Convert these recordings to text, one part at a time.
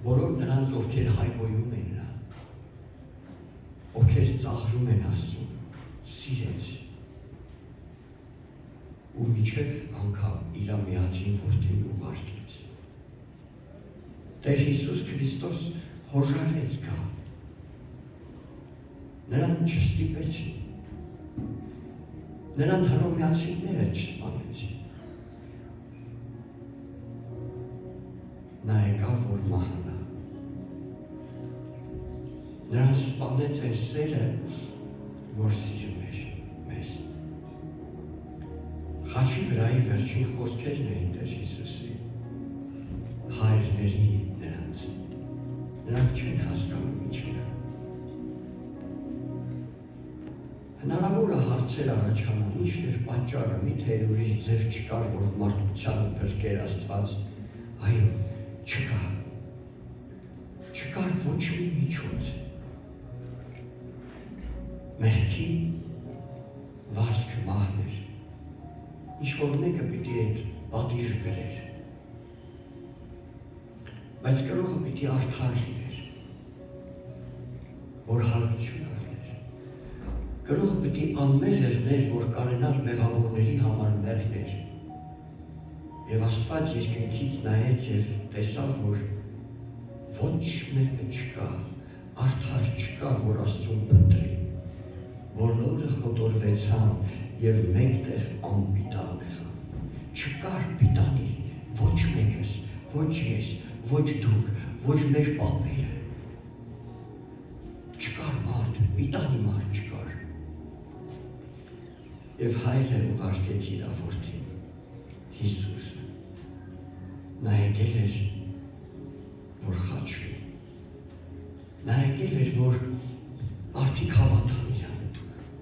բոլոր նրանց, ովքեր հայհոյում են նրան, ովքեր ծաղրում են Աստծուն, սիրեց ու միջև անգամ իր միածին որդին ուղարկեց։ Տեր Հիսուս Քրիստոս հոժարեց գա, նրան չստիպեցին, նրան հռոմեացիները չսպանեցին, նա եկավ, որ մահանա, նրան սպանեց այն սերը, որ սիրում էր մեզ։ Խաչի վրայի վերջին խոսքերն էին Տեր Հիսուսի, հայրների նրանց, նրանք չեն հասկանում ինչն է։ Հնարավոր է հարցեր առաջանան, ինչ էր պատճառը, միթե ուրիշ ձև չկար, որ մարդկությանը փրկեր Աստված, այո, չկար ոչ մի միջոց։ Մեղքի վարձքը մահն էր, ինչ-որ մեկը պիտի այդ պատիժը կրեր, բայց կրողը պիտի արդար լիներ, որ հարություն առներ, կրողը պիտի անմեղ եղներ, որ կարենար մեղավորների համար մեղներ, և Աստված երկնքից նայեց և տեսավ, որ ոչ մեկը չկա, արդար չկա, որ Աստծուն փնտրի, բոլորը խոտորվեցան և մեկտեղ անպիտան եղան, չկար պիտանի, ոչ մեկս, ոչ ես, ոչ դուք, ոչ մեր պապերը, չկար մարդ, պիտանի մարդ չկար, և հայրը ուղարկեց իր որդին, Հիսուսը, նա եկել էր, որ խաչվի, նա եկել էր, որ մարդիկ հավատան իրան,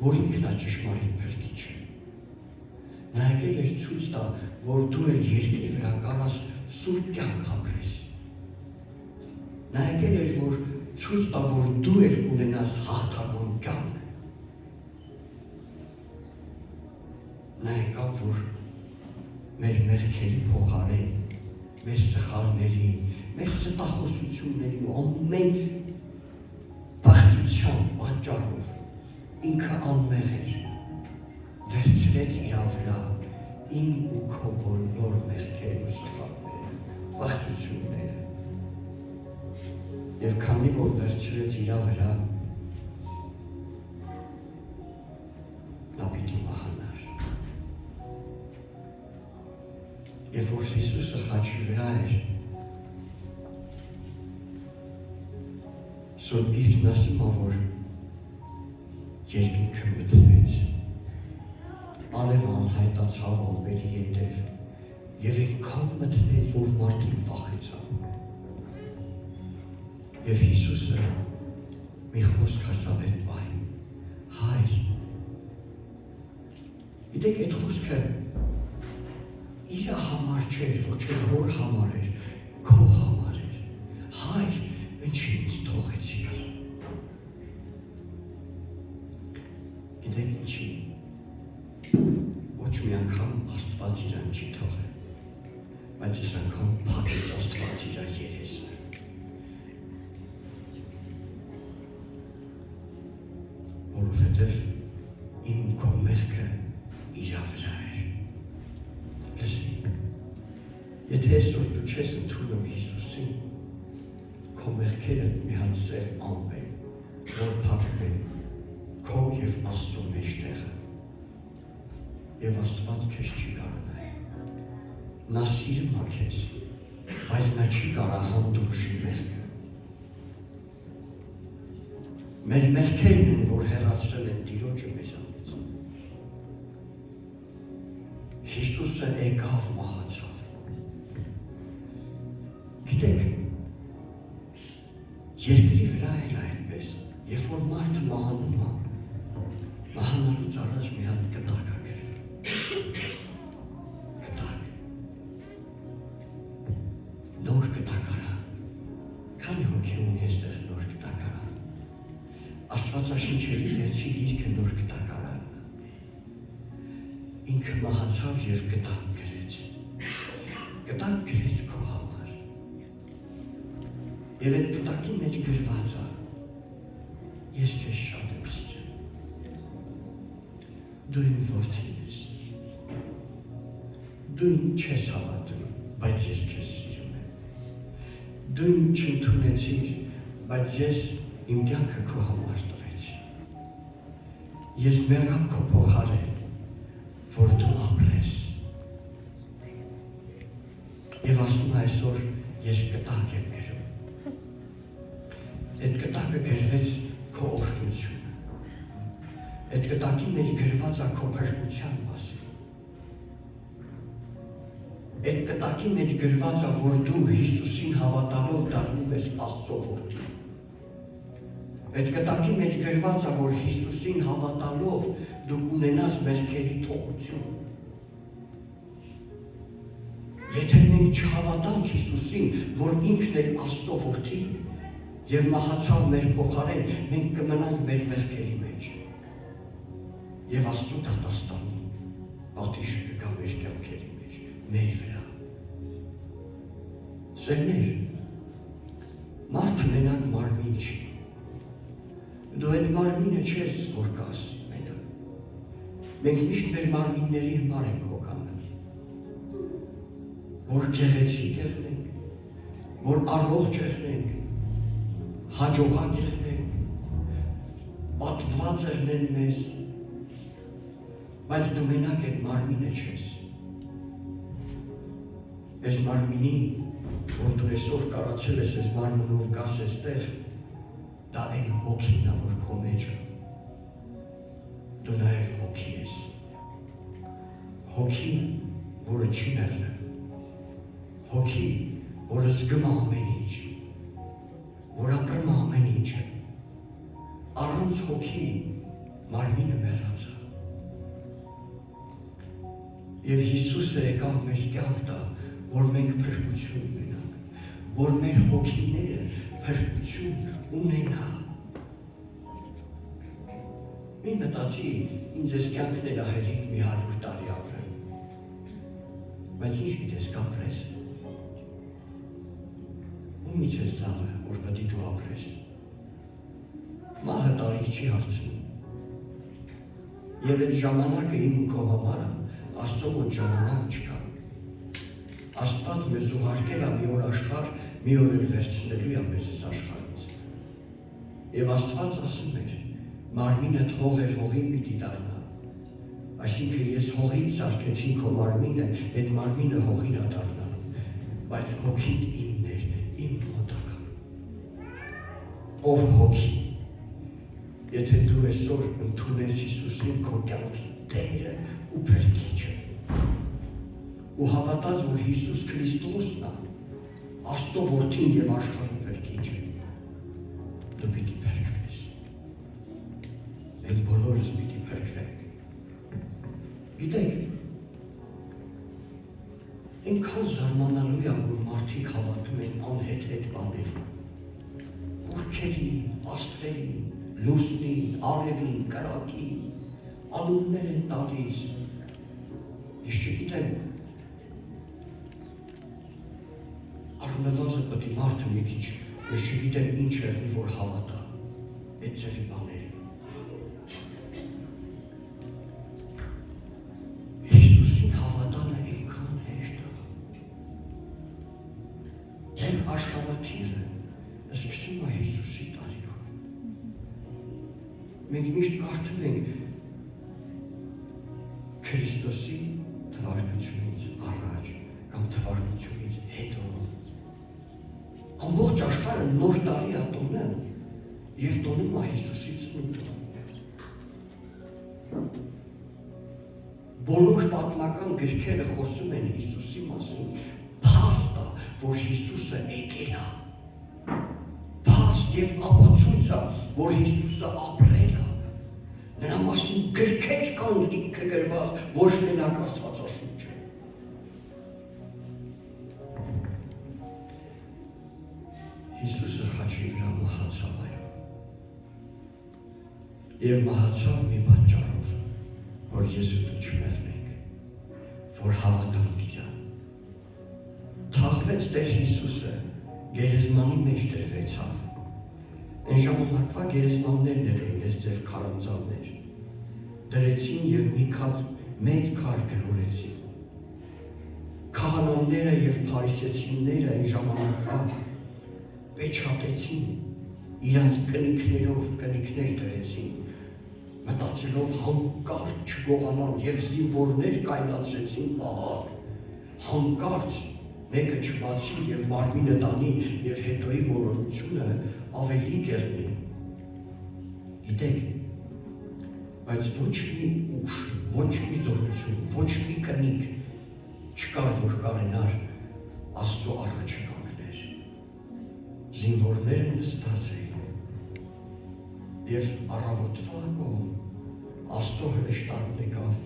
որ ինքն է ճշմարիտ փրկիչը, նա եկել էր ցույց տա, որ դու էլ երկրի վրա կարաս սուրբ կյանք ապրես, նա եկել էր, որ ցույց տա, որ դու էլ կունենաս հաղթական կյանք, նա եկավ, որ մեր մեղքերի փոխարեն, մեր սխալների, մեր ստախոսությունների ու ամեն բախտության պատճառով ինքը անմեղ էր, վերցրեց իր վրա իմ ու քո բոլոր մեղքերն ու սխալները, բախտությունները, և քանի որ վերցրեց իր վրա, նա պիտի մահանար։ Երբ որ Հիսուսը խաչի վրա էր, Սուրբ Գիրքն ասում է, որ երկինքը մթնեց, արևը անհայտացավ ամպերի ետև, և այնքան մթնեց, որ մարդիկ վախեցան։ Եվ Հիսուսը մի խոսք ասավ այդ պահին, հայր, գիտեք այդ խոսքը իր համար չէր, ոչ էլ հոր համար էր, քո համար էր, հայր, ինչի ինձ թողեցիր։ Գիտեք ինչի, ոչ մի անգամ Աստված իրան չի թողել, բայց այս անգամ փակեց Աստված իր երեսը։ Որովհետև իմ քո մեղքը իր վրա էր։ Եթե այսօր դու չես ընդունում Հիսուսին, քո մեղքերը մի հատ սև ամպ են, որ փակում են քո և Աստծո մեջտեղը, և Աստված քեզ չի կարող նայել։ Նա սիրում է քեզ, բայց նա չի կարող հանդուրժի մեղքը։ Մեր մեղքերն են, որ հեռացրել են Տիրոջը մեզանից։ Հիսուսը եկավ մահացավ։ Գիտեք, երկրի վրա էլ այդպես, երբ որ մարդը մահանում է, մահանալուց առաջ մի հատ կտակ է գրվել։ Կտակ։ Նոր կտակարա։ Քանի հոգի ունի այստեղ նոր կտակարա։ Աստվածաշնչերի վերջի գիրքը նոր կտակարանն է։ Ինքը մահացավ և կտակ գրեց։ Կտակ գրեց քո համար։ Եվ այդ պտակի մեջ գրված է, ես քեզ շատ եմ սիրում։ Դու իմ որդին ես։ Դու ինձ չես հավատում, բայց ես քեզ սիրում եմ։ Դու ինձ չընդունեցիր, բայց ես իմ կյանքը քո համար տվեցի։ Ես մեռա քո փոխարեն, որ դու ապրես։ Եվ ասում այսօր ես կտակ եմ գրում։ Այդ կտակը գրվեց քո օրհնությունը։ Այդ կտակի մեջ գրված է քո փրկության մասին։ Այդ կտակի մեջ գրված է, որ դու Հիսուսին հավատալով դառնում ես Աստծո որդի։ Այդ կտակի մեջ գրված է, որ Հիսուսին հավատալով դու կունենաս մեղքերի թողություն։ Եթե մենք չհավատանք Հիսուսին, որ ինքն է Աստծո որդի եւ մահացավ մեր փոխարեն, մենք կմնանք մեր մեղքերի մեջ։ Եվ Աստծո դատաստանի պատիժը կգա մեր կյանքերի մեջ, մեր վրա։ Սերներ, մարդը մենակ մարմին չի։ Դու այդ մարմինը չես, որ կաս մենակ։ Մենք միշտ մեր մարմինների համար ենք հոգանում։ Որ գեղեցիկ եղնենք, որ առողջ եղնենք, հաջողակ եղնենք, պատված եղնեն մեզ, բայց դու մենակ այդ մարմինը չես։ Այս մարմինին, որ դու այսօր կարացել ես այս մարմինով գաս այստեղ, դա այն հոգին է, որ քո մեջ է։ Դու նաև հոգի ես։ Հոգի, որը չի մեռնում։ Հոգի, որը զգում է ամեն ինչ, որ ապրում է ամեն ինչը։ Առանց հոգի մարմինը մեռած է։ Եվ Հիսուսը եկավ մեզ կյանք տա, որ մենք փրկություն ունենանք, որ մեր հոգիները փրկություն ունենա։ Մի մտածի, ինձ ես կյանքն էլ ահերիկ մի 100 տարի ապրեմ, բայց ինչ գիտես կապրես։ Ումից ես լավը, որ պետք դու ապրես։ Մահը տարի չի հարցնում։ Եվ այդ ժամանակը իմ ու քո համար է, Աստծո մոտ ժամանակ չկա։ Աստված մեզ ուղարկել է մի օր աշխարհ, մի օր էլ վերցնելու է մեզ այս աշխարհից։ Եվ Աստված ասում էր, մարմինը հող էր, հողին պիտի դառնա։ Այսինքն ես հողից սարքեցի քո մարմինը, այդ մարմինը հողին է դառնալու, բայց հոգին իմն էր, իմ մոտակա։ Ով հոգի, եթե դու այսօր ընդունես Հիսուսին քո կյանքի Տերը ու Փրկիչը, ու հավատաս, որ Հիսուս Քրիստոսն է, Աստծո որդին եւ աշխարհի Փրկիչը, դու պիտի փրկվես։ Մենք բոլորս պիտի փրկվենք։ Գիտեք, այնքան զարմանալու է, որ մարդիկ հավատում են անհետ բաների, կուռքերի, աստղերի, լուսնի, արևի, կրակի, անուններ են տալիս։ Ես չգիտեմ, առնվազն պետք է մարդը մի քիչ, ես չգիտեմ ինչ եղնի, որ հավատա այդ ձևի բաների։ Հիսուսին հավատալը այնքան հեշտ է։ Այն աշխարհաթիվը սկսում է Հիսուսի տարիքով։ Մենք միշտ կարդում ենք Քրիստոսի թվարկությունից առաջ կամ թվարկությունից հետո։ Ամբողջ աշխարհը նոր տարի է տոնում եւ տոնում է Հիսուսի ծնունդը։ Բոլոր պատմական գրքերը խոսում են Հիսուսի մասին, փաստ է, որ Հիսուսը եկել է։ Փաստ եւ ապացույց է, որ Հիսուսը ապրել է։ Նրա մասին գրքեր կան լիքը գրված, ոչ մենակ Աստվածաշունչը։ Հիսուսը խաչի վրա մահացավ այո։ Եվ մահացավ մի պատճառով, որ ես ու դու չմեռնենք, որ հավատանք իրան։ Թաղվեց Տեր Հիսուսը գերեզմանի մեջ դրվեցավ։ Այն ժամանակվա գերեզմաններն էին այս ձև քարանձավներ։ Դրեցին եւ մի մեծ քար գրորեցին։ Քահանաները եւ փարիսեցիները այն ժամանակվա պեչատեցին, իրանց կնիքներ դրեցին, մտածելով հանկարծ չգողանան եւ զինվորներ կայնացրեցին պահակ, հանկարծ մեկը չբացի եւ մարմինը տանի եւ հետոյի մոլորությունը ավելի կերնի։ Գիտեք, բայց ոչ մի ուժ, ոչ մի զորություն, ոչ մի կնիկ չկար, որ կարենար Աստծո առաջը կանգներ։ Զինվորները նստած էին եւ առավոտվա կողմ Աստծո հրեշտակն եկավ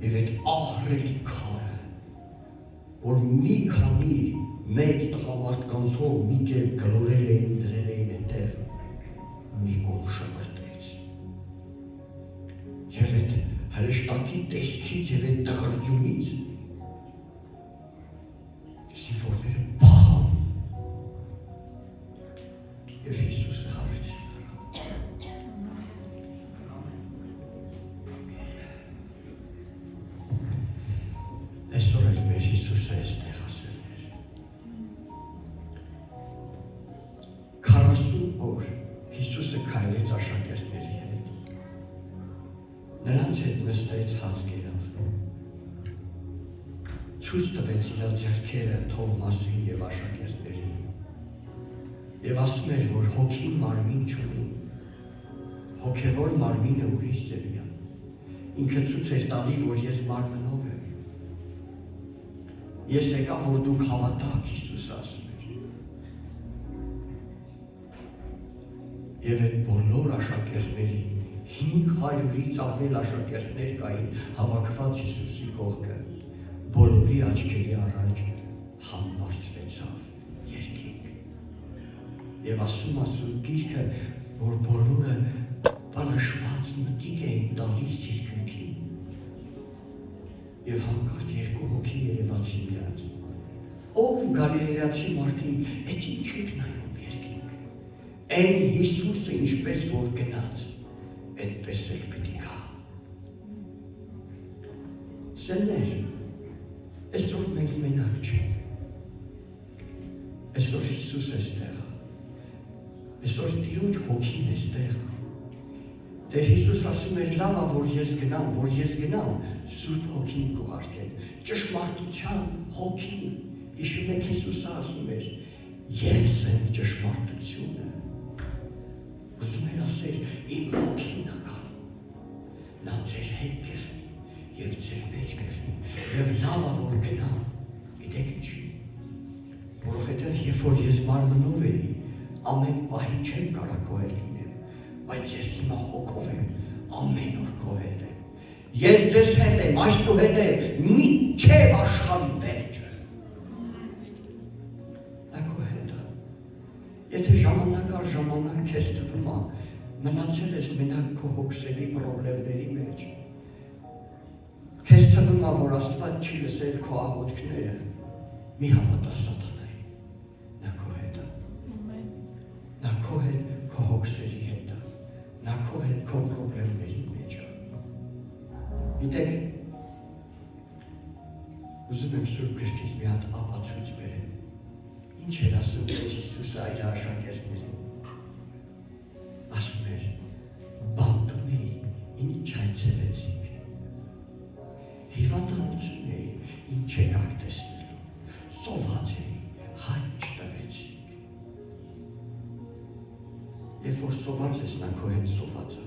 եւ այդ ահռելի քարը, որ մի քանի մեծ տղամարդկանցով մի կերպ գլորել էին, դրել էին այնտեղ, մի կողմ շպրտեց։ Եվ այդ հրեշտակի տեսքից եւ այդ տխրությունից զինվորները փախան եւ Հիսուսը հարեցին առավ։ Այսօր էլ մեր Հիսուսը այստեղ ասել էր։ 40 օր Հիսուսը քայլեց աշակերտների հետ։ Նրանց հետ նստեց, հաց կերավ։ Ցույց տվեց իր ձեռքերը Թովմասին եւ աշակերտներին։ Եվ ասում էր, որ հոգին մարմին չունի։ Հոգևոր մարմինը ուրիշ ձևի է։ Ինքը ցույց էր տալի, որ ես մարմնով եմ։ Ես եկա, որ դուք հավատաք, Հիսուսը ասում էր։ Եվ այդ բոլոր աշակերտներին 500-ից ավել աշակերտներ կային հավաքված Հիսուսի կողքը։ Բոլորի աչքերի առաջ համբարձվեցավ երկինք։ Եվ ասում գիրքը, որ բոլորը բանաշված մտիկ էին տալիս երկնքին։ Եվ հանկարծ երկու հոգի երևացին նրանց։ Ով գալիլեացի մարդիկ, այդ ինչ եք նայում երկինք։ Այն Հիսուսը ինչպես որ գնաց, այդպես էլ պիտի գա։ Սերներ, այսօր մենք մենակ չենք։ Այսօր Հիսուս էստեղ է։ Այսօր Տիրոջ հոգին էստեղ է։ Տեր Հիսուս ասում էր, լավ է, որ ես գնամ, Սուրբ հոգին կուղարկել, ճշմարտության հոգին։ Հիշում եք Հիսուսը ասում էր, ես եմ ճշմարտությունը։ Ուզում էր ասել, իմ հոգին է գալու։ Նա ձեր հետ կերնի եւ ձեր մեջ կերնի եւ լավ է, որ գնամ։ Գիտեք ինչի։ Որովհետեւ երբ որ ես մարմնով էի, ամեն պահի չեմ կարող քո հետ լինել, բայց ես հիմա հոգով եմ, ամեն օր քո հետ եմ։ Ես ձեզ հետ եմ, այսուհետև մինչև աշխարհի վերջը։ Դա քո հետ է։ Եթե ժամանակ առ ժամանակ քեզ թվում է, մնացել ես մենակ քո հոգսերի պրոբլեմների մեջ։ Քեզ թվում է, որ Աստված չի լսել քո աղոթքները, մի հավատա սատանային, նա քո հետ է։ Նա քո հետ, քո հոգսերի հետ է, նա քո հետ, քո պրոբլեմների մեջ է։ Գիտեք, ուզում եմ Սուրբ գրքից մի հատ ապացույց բերեմ։ Ինչ էր ասում Հիսուսը այդ աշակերտներին։ Ասում էր, բանտում էի, ինչ այցելեցիք։ Հիվանդանություն էի, ինչ եկաք տեսնելու, սոված էի, հայտ չտվեցիք։ Երբ որ սոված ես, նա քո հետ սոված է։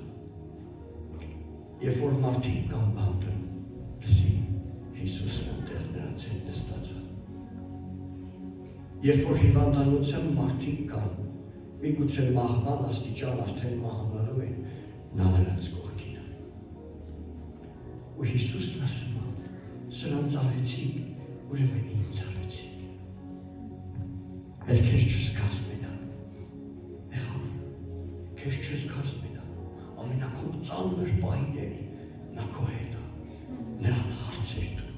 Երբ որ մարդիկ կան բանտում, լսի, Հիսուսը այնտեղ նրանց հետ նստած է։ Երբ որ հիվանդանության մարդիկ կան, միգուցե մահվան աստիճան արդեն մահանալու են, նա նրանց կողքին է։ Ու Հիսուսն ասում է, սրանց արեցիք, ուրեմն ինձ արեցիք։ Էլ քեզ չզգաս մենակ։ Եղավ, քեզ չզգաս մենակ, ամենակով ծանր պահին էր, նա քո հետ է, նրան հարցեր դու,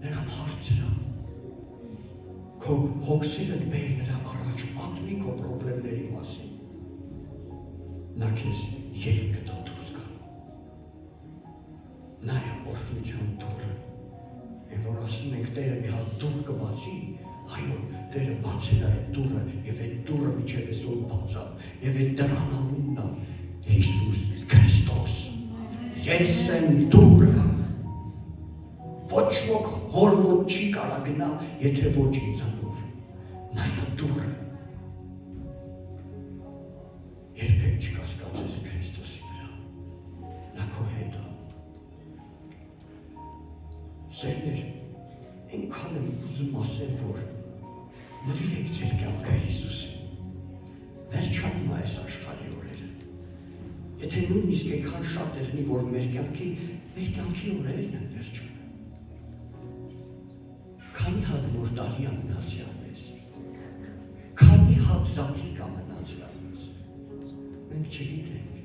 նրան հարցրա, քո քո հոգսերը բեր նրա առաջ պատմի քո խնդիրների մասին։ Նա քեզ երեք կտա դուրս գալ։ Նա է օրհնության դուռը։ Եվ որ ասում ենք Տերը մի հատ դուռ կբացի, այո, Տերը բացել է այդ դուռը եւ այդ դուռը միջև այսօր բացավ եւ այդ դրան անունն է Հիսուս Քրիստոս։ Ես եմ դուռը։ Ոչ ոք հոր մոտ չի կարող գնա, եթե ոչ ինձանով։ Նա է դուռը։ Երբեք չկասկածես Քրիստոսի վրա։ Նա քո հետ է։ Սերներ, այնքան եմ ուզում ասել, որ նվիրեք ձեր կյանքը Հիսուսին։ Վերջանում է այս աշխարհի օրերը։ Եթե նույնիսկ այնքան շատ եղնի, որ մեր կյանքի օրերն են վերջանում։ Քանի հատ նոր տարի ամնացյալ ես։ Քանի հատ զատիկ ամնացյալ ես։ Մենք չգիտենք։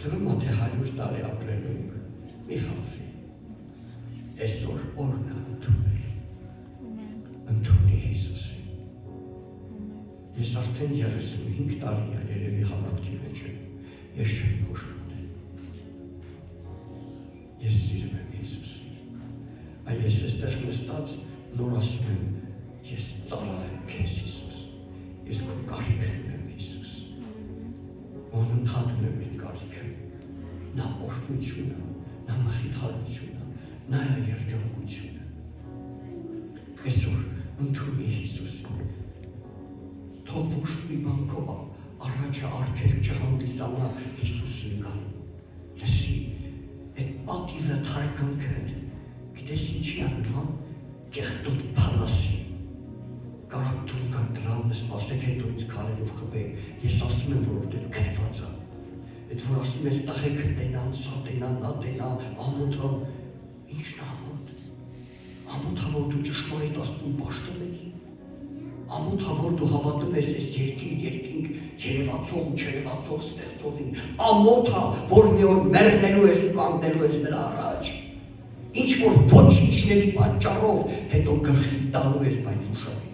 Թվում է, թե 100 տարի ապրելու ենք։ Մի խափվի։ Այսօր օրն է ընդունել։ Ընդունի Հիսուսին։ Ես արդեն 35 տարի է երևի հավատքի մեջ եմ։ Ես չեմ փոշմանել։ Ես սիրում եմ Հիսուսին։ Այ ես այստեղ նստած նոր ասում եմ, ես ծառավ եմ քեզ Հիսուս։ Ես քո կարիքն ունեմ Հիսուս։ Անընդհատ ունեմ այդ կարիքը։ Նա օրհնությունը, նա մխիթարությունը, նա երջանկությունը։ Այսօր ընդունի Հիսուսին։ Թող ոչ մի բան քո առաջը արգելք չհանդիսանա Հիսուսին գալ։ Լսի, այդ պատիվը թարգանքը, գիտես ինչի անում, կեղտոտ փալասի։ Կարակ դուրս գան դրան սպասեք, հետո ինձ քարերով խփեք։ Ես ասում եմ, որովհետև գրված է։ Այդ որ ասում ես տղեկը տենան, սա տենան, նա տենա, ամոթը, ի՞նչն է ամոթ։ Ամոթը, որ դու ճշմարիտ Աստծուն պաշտում ես։ Ամոթը, որ դու հավատում ես այս երկինք երևացող ու չերևացող ստեղծողին։ Ամոթը, որ մի օր մեռնելու ես ու կանգնելու ես նրա առաջ։ Ինչ որ ոչինչների պատճառով հետո գլխի տալու ես, բայց ուշադիր։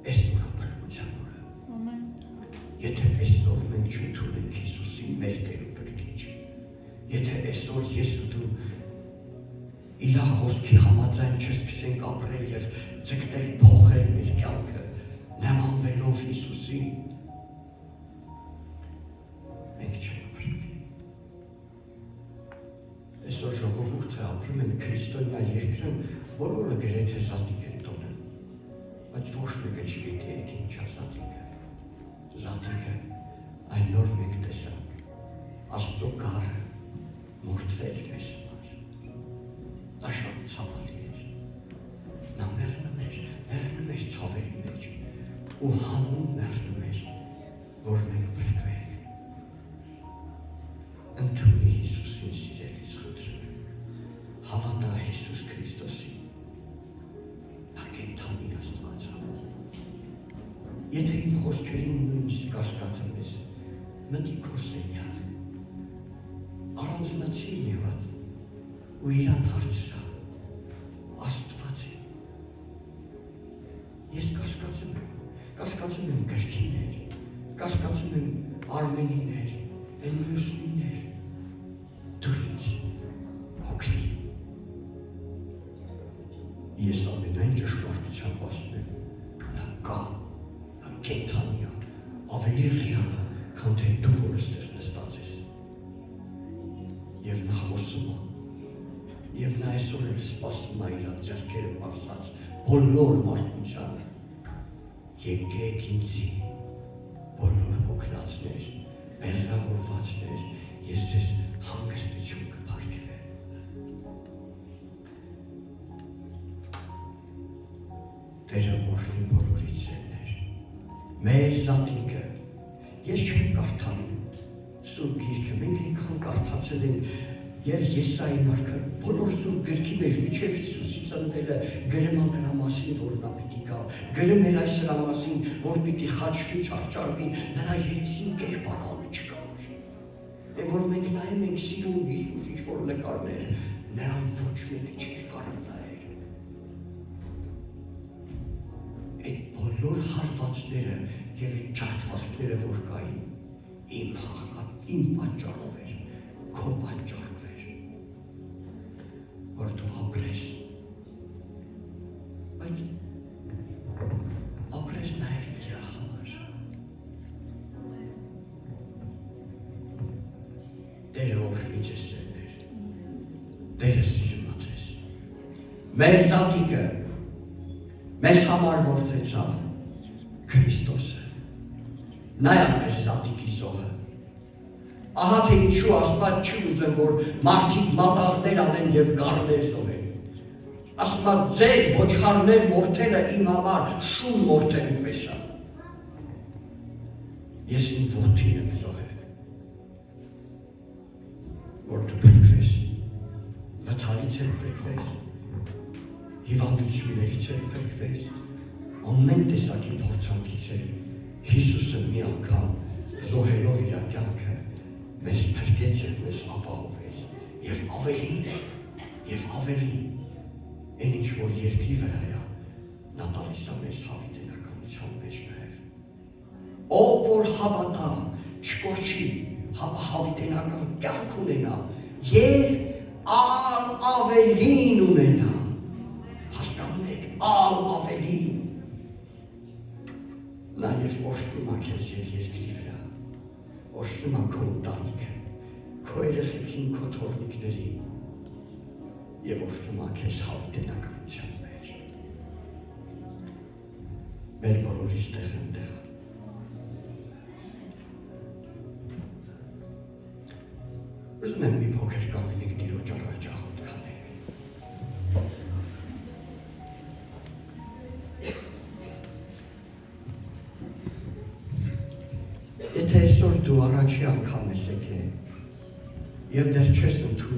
Այսօր է փրկության օրը։ Եթե այսօր մենք չընդունենք Հիսուսին մեր Տեր ու Փրկիչ, եթե այսօր ես ու դու իր խոսքի համաձայն չսկսենք ապրել եւ ձգտել փոխել մեր կյանքը, նմանվելով Հիսուսին, մենք չենք փրկվի։ Այսօր ժողովուրդը ապրում են քրիստոնյա երկրում, բոլորը գրեթե զատիկ են տոնում, բայց ոչ մեկը չգիտի այդ ինչ է զատիկը։ Զատիկը այն նոր մենք տեսանք, Աստծո գառը մորթվեց մեզ համար։ Դա շատ ցավալի էր։ Նա մեռնում էր ցավերի մեջ ու հանուն մեռնում էր, որ մենք փրկվենք։ Ընդունի Հիսուսին սիրելիս խնդրում եմ, հավատա Հիսուս Քրիստոսին, նա կենդանի Աստված է։ Եթե իմ խոսքերին նույնիսկ կասկածում ես, մտի քո սենյակ, առանձնացի մի հատ ու իրան հարցրա, Աստված է։ Ես կասկածում եմ գրքիներ, կասկածում եմ Արմենիներ, են մյուսներ, դու ինձ հոգնի։ Ես ամենայն ճշմարտությամբ ասում եմ, նա կա, նա կենդանի է, ավելի ռեալ է, քան թե դու որ այստեղ նստած ես։ Եվ նա խոսում է, եւ նա այսօր էլ սպասում է իր ձեռքերը բարձած բոլոր մարդկությանը։ Եկեք ինձի, բոլոր հոգնածներ, բեռնավորվածներ, ես ձեզ հանգստություն կփրկեմ։ Տերը օրհնի բոլորից սերներ։ Մեր զատիկը, ես չեմ կարդալ Սուրբ Գիրքը, մենք այնքան կարդացել ենք եւ Եսայի մարքը, բոլոր Սուրբ Գրքի մեջ միջև Հիսուսի ծնվելը գրում է նրա մասին, որ նա պիտի գա, գրում է այս նրա մասին, որ պիտի խաչվի, չարչարվի, նրա երեսին կերպարանը չկար։ Եվ որ մենք նայում ենք սիրուն Հիսուս ինչ-որ նկարներ, նրան ոչ մեկը չէր կարող նայել։ բոլոր հարվածները եւ այդ ջարդվածքները, որ կային, իմ պատճառով էր, քո պատճառով էր, որ դու ապրես, բայց ապրես նաեւ իր համար։ Տերը օրհնի ձեզ սերներ, Տերը սիրում ձեզ, մեր զատիկը մեզ համար որդեցավ Քրիստոսը, նա է մեր զատիկի զոհը։ Ահա թե ինչու Աստված չի ուզում, որ մարդիկ մատաղներ անեն եւ գառներ զոհեն։ Ասում է ձեր ոչխարներ մորթելը իմ համար շուն մորթելու պես է։ Ես իմ որդին եմ զոհել, որ դու փրկվես, վթարից էլ փրկվես, հիվանդություններից էլ փրկվես, ամեն տեսակի փորձանքից էլ Հիսուսը մի անգամ զոհելով իր կյանքը մեզ փրկեց եւ մեզ ապահովեց եւ ավելին այն ինչ որ երկրի վրա է նա տալիս է մեզ հավիտենականության մեջ նաեւ ով որ հավատա չկորչի հավիտենական կյանք ունենա եւ ավելին ունենա հասկանում եք ավելին նաեւ օրհնում է քեզ եւ երկրի վրա օրհնում է քո ընտանիքը քո երեխեքին քո թորնիկներին եւ օրհնում է քեզ հավիտենականության մեջ մեր բոլորիս տեղ ընդեղ ուզում եմ մի փոքր կանգնենք Տիրոջ առաջ աղոթ կանենք Եթե այսօր դու առաջի անգամ ես եկել եւ դեռ չես ընդունել